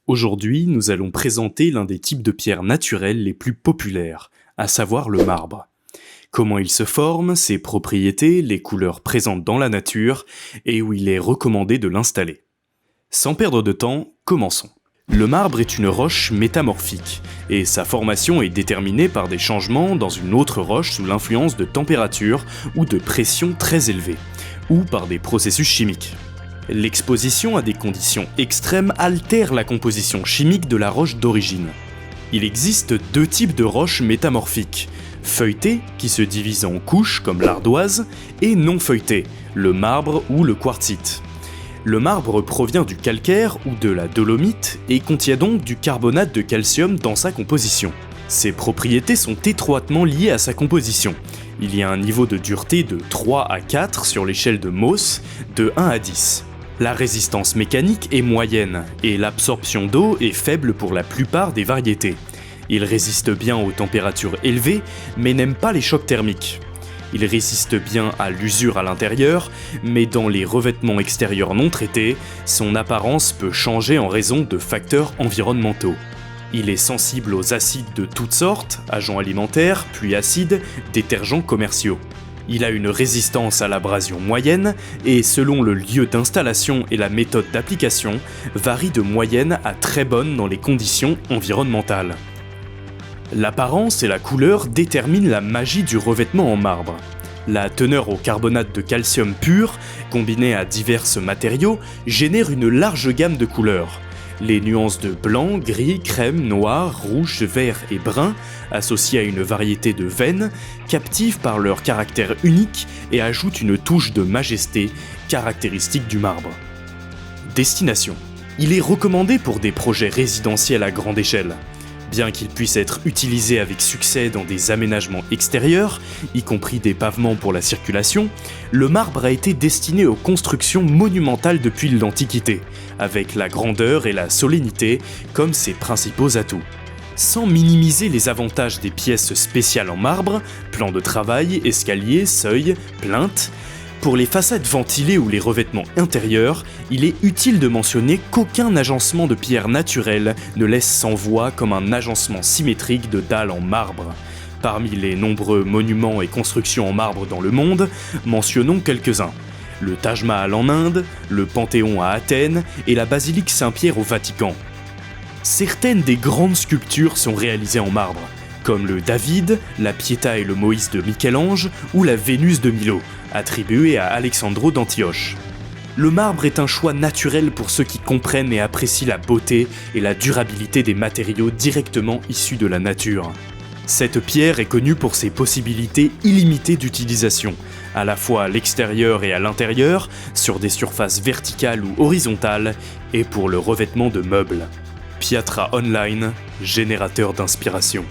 Aujourd'hui, nous allons présenter l'un des types de pierres naturelles les plus populaires, à savoir le marbre. Comment il se forme, ses propriétés, les couleurs présentes dans la nature et où il est recommandé de l'installer. Sans perdre de temps, commençons. Le marbre est une roche métamorphique et sa formation est déterminée par des changements dans une autre roche sous l'influence de température ou de pression très élevée, ou par des processus chimiques. L'exposition à des conditions extrêmes altère la composition chimique de la roche d'origine. Il existe deux types de roches métamorphiques, feuilletées, qui se divisent en couches comme l'ardoise, et non feuilletées, le marbre ou le quartzite. Le marbre provient du calcaire ou de la dolomite et contient donc du carbonate de calcium dans sa composition. Ses propriétés sont étroitement liées à sa composition. Il y a un niveau de dureté de 3 à 4 sur l'échelle de Mohs, de 1 à 10. La résistance mécanique est moyenne et l'absorption d'eau est faible pour la plupart des variétés. Il résiste bien aux températures élevées, mais n'aime pas les chocs thermiques. Il résiste bien à l'usure à l'intérieur, mais dans les revêtements extérieurs non traités, son apparence peut changer en raison de facteurs environnementaux. Il est sensible aux acides de toutes sortes, agents alimentaires, pluies acides, détergents commerciaux. Il a une résistance à l'abrasion moyenne et selon le lieu d'installation et la méthode d'application, varie de moyenne à très bonne dans les conditions environnementales. L'apparence et la couleur déterminent la magie du revêtement en marbre. La teneur au carbonate de calcium pur, combinée à divers matériaux, génère une large gamme de couleurs. Les nuances de blanc, gris, crème, noir, rouge, vert et brun, associées à une variété de veines, captivent par leur caractère unique et ajoutent une touche de majesté caractéristique du marbre. Destination. Il est recommandé pour des projets résidentiels à grande échelle. Bien qu'il puisse être utilisé avec succès dans des aménagements extérieurs, y compris des pavements pour la circulation, le marbre a été destiné aux constructions monumentales depuis l'Antiquité, avec la grandeur et la solennité comme ses principaux atouts. Sans minimiser les avantages des pièces spéciales en marbre, plans de travail, escaliers, seuils, plinthes, pour les façades ventilées ou les revêtements intérieurs, il est utile de mentionner qu'aucun agencement de pierre naturelle ne laisse sans voix comme un agencement symétrique de dalles en marbre. Parmi les nombreux monuments et constructions en marbre dans le monde, mentionnons quelques-uns. Le Taj Mahal en Inde, le Panthéon à Athènes et la basilique Saint-Pierre au Vatican. Certaines des grandes sculptures sont réalisées en marbre, comme le David, la Pietà et le Moïse de Michel-Ange ou la Vénus de Milo, attribuée à Alexandro d'Antioche. Le marbre est un choix naturel pour ceux qui comprennent et apprécient la beauté et la durabilité des matériaux directement issus de la nature. Cette pierre est connue pour ses possibilités illimitées d'utilisation, à la fois à l'extérieur et à l'intérieur, sur des surfaces verticales ou horizontales, et pour le revêtement de meubles. Piatra Online, générateur d'inspiration.